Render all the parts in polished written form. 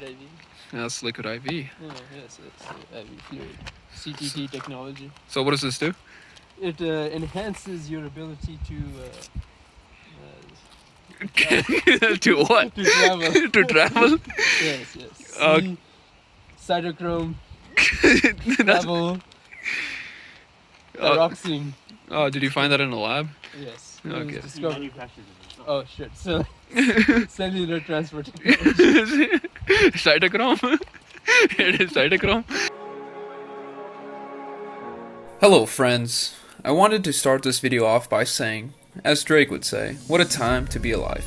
IV. That's liquid IV. Oh, yes, it's IV fluid. CTT technology. So what does this do? It enhances your ability to To what? to travel. To travel? Yes, yes. Uh, See, cytochrome, That's- travel, thyroxine. oh, did you find that in a lab? Yes. Okay. It was discovered. Manufactured it. Oh shit! So cellular transport technology. Cytochrome? It is cytochrome. Hello friends. I wanted to start this video off by saying, as Drake would say, what a time to be alive.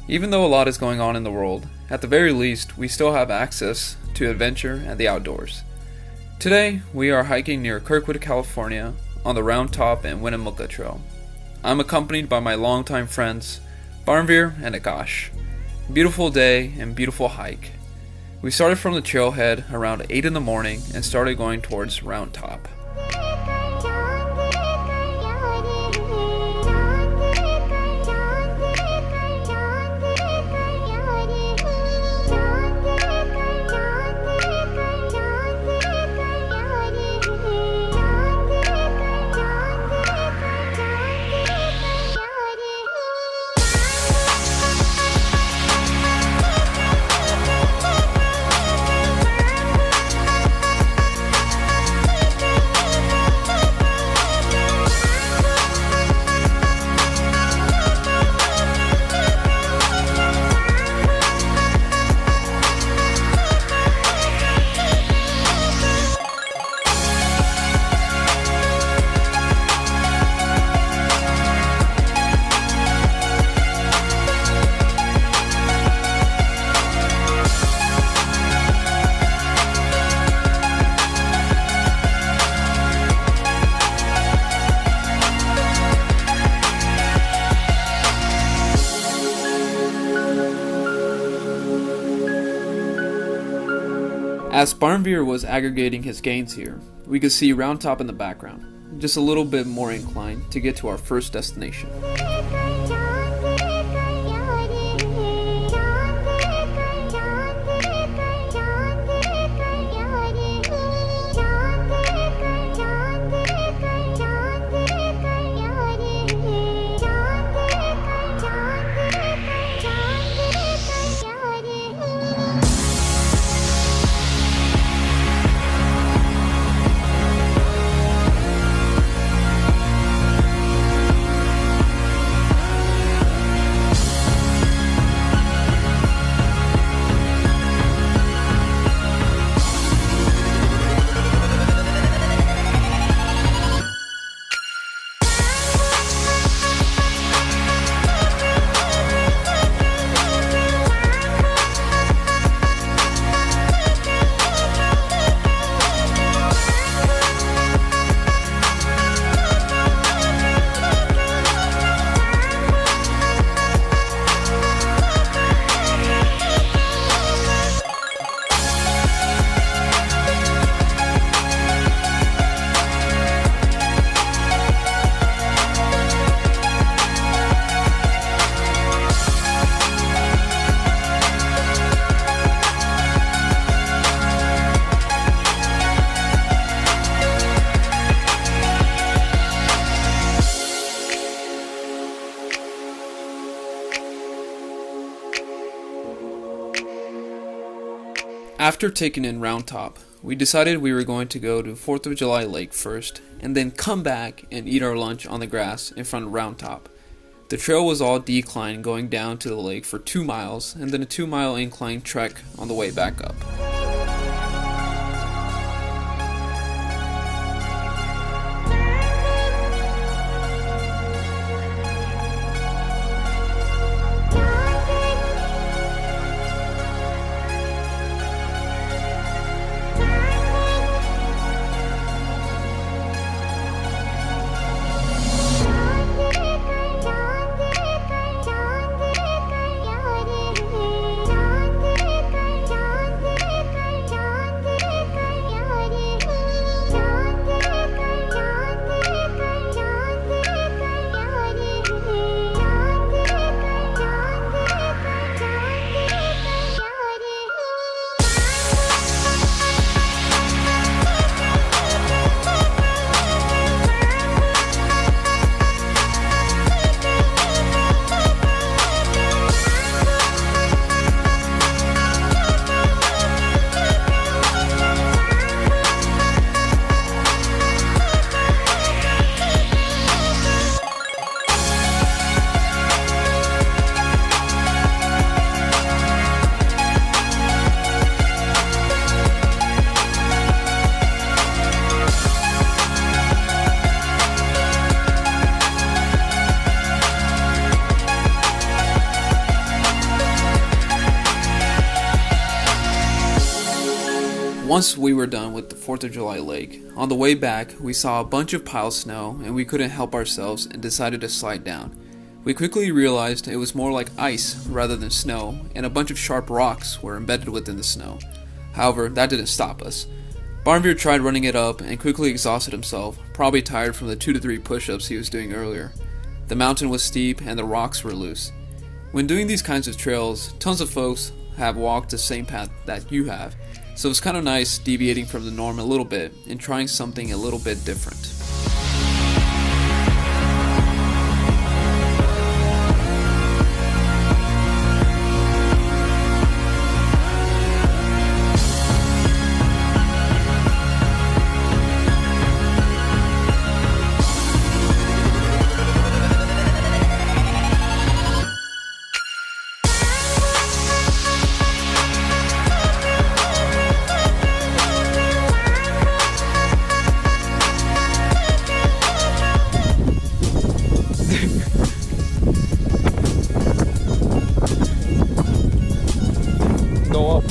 Even though a lot is going on in the world, at the very least we still have access to adventure and the outdoors. Today we are hiking near Kirkwood, California on the Round Top and Winnemucca trail. I'm accompanied by my longtime friends, Barnveer and Akash. Beautiful day and beautiful hike. We started from the trailhead around 8 in the morning and started going towards Round Top. As Barnveer was aggregating his gains here, we could see Round Top in the background, just a little bit more inclined to get to our first destination. After taking in Round Top, we decided we were going to go to 4th of July Lake first, and then come back and eat our lunch on the grass in front of Round Top. The trail was all decline going down to the lake for 2 miles, and then a 2-mile incline trek on the way back up. Once we were done with the 4th of July lake, on the way back we saw a bunch of piled snow and we couldn't help ourselves and decided to slide down. We quickly realized it was more like ice rather than snow, and a bunch of sharp rocks were embedded within the snow. However, that didn't stop us. Barnveer tried running it up and quickly exhausted himself, probably tired from the 2 to 3 push-ups he was doing earlier. The mountain was steep and the rocks were loose. When doing these kinds of trails, tons of folks have walked the same path that you have, so it's kind of nice deviating from the norm a little bit and trying something a little bit different.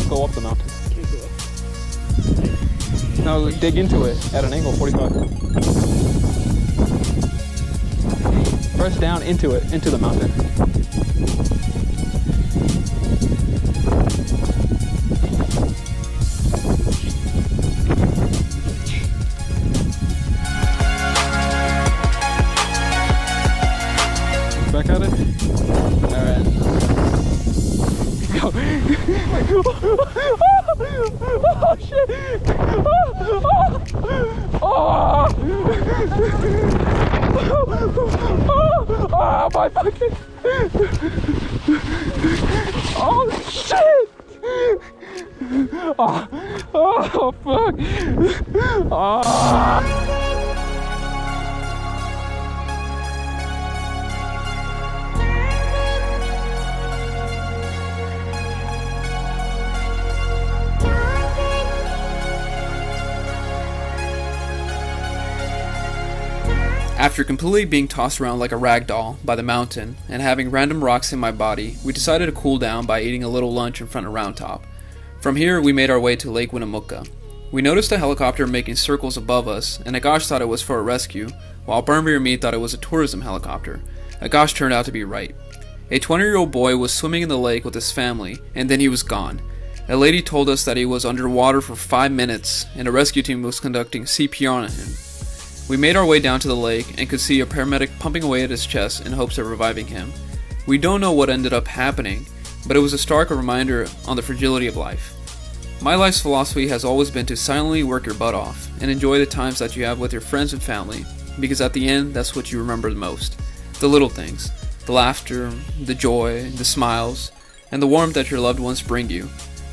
Go up the mountain. No, dig into it at an angle 45. Press down into it, into the mountain. Back at it. All right. Go. Oh shit! Oh my fucking! Oh shit! Oh fuck! After completely being tossed around like a rag doll by the mountain and having random rocks in my body, we decided to cool down by eating a little lunch in front of Round Top. From here, we made our way to Lake Winnemucca. We noticed a helicopter making circles above us, and Agash thought it was for a rescue, while Barnveer and me thought it was a tourism helicopter. Agash turned out to be right. A 20-year-old boy was swimming in the lake with his family, and then he was gone. A lady told us that he was underwater for 5 minutes, and a rescue team was conducting CPR on him. We made our way down to the lake and could see a paramedic pumping away at his chest in hopes of reviving him. We don't know what ended up happening, but it was a stark reminder on the fragility of life. My life's philosophy has always been to silently work your butt off and enjoy the times that you have with your friends and family, because at the end, that's what you remember the most. The little things, the laughter, the joy, the smiles, and the warmth that your loved ones bring you.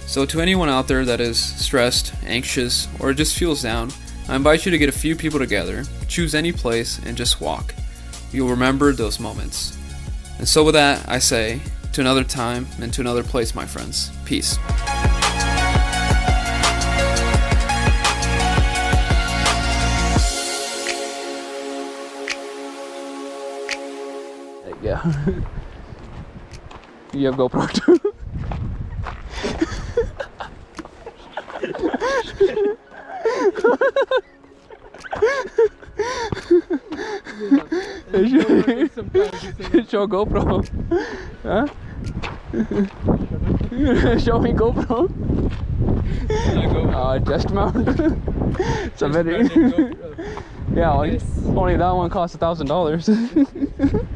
So to anyone out there that is stressed, anxious, or just feels down, I invite you to get a few people together, choose any place, and just walk. You'll remember those moments. And so with that, I say, to another time and to another place, my friends. Peace. Yeah. You have GoPro too? Show GoPro. Huh? Show me GoPro. Just mount. It's a very. Yeah, only that one costs $1,000.